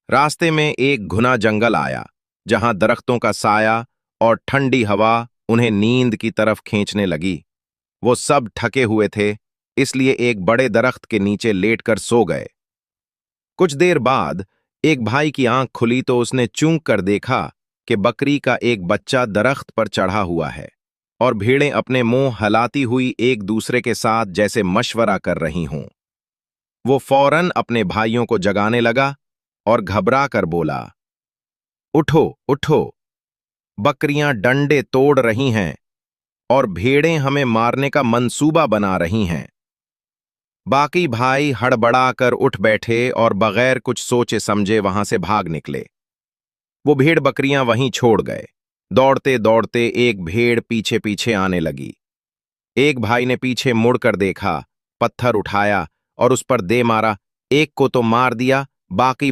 रास्ते में एक घना जंगल आया, जहां दरख्तों का साया और ठंडी हवा उन्हें नींद की तरफ खींचने लगी। वो सब थके हुए थे, इसलिए एक बड़े दरख्त के नीचे लेटकर सो गए। कुछ देर बाद एक भाई की आंख खुली तो उसने चूंक कर देखा कि बकरी का एक बच्चा दरख्त पर चढ़ा हुआ है और भेड़ें अपने मुंह हलाती हुई एक दूसरे के साथ जैसे मशवरा कर रही हों। वो फौरन अपने भाइयों को जगाने लगा और घबरा कर बोला, उठो उठो, बकरियां डंडे तोड़ रही हैं और भेड़ें हमें मारने का मंसूबा बना रही हैं। बाकी भाई हड़बड़ाकर उठ बैठे और बगैर कुछ सोचे समझे वहां से भाग निकले। वो भेड़ बकरियां वहीं छोड़ गए। दौड़ते दौड़ते एक भेड़ पीछे पीछे आने लगी। एक भाई ने पीछे मुड़कर देखा, पत्थर उठाया और उस पर दे मारा। एक को तो मार दिया, बाकी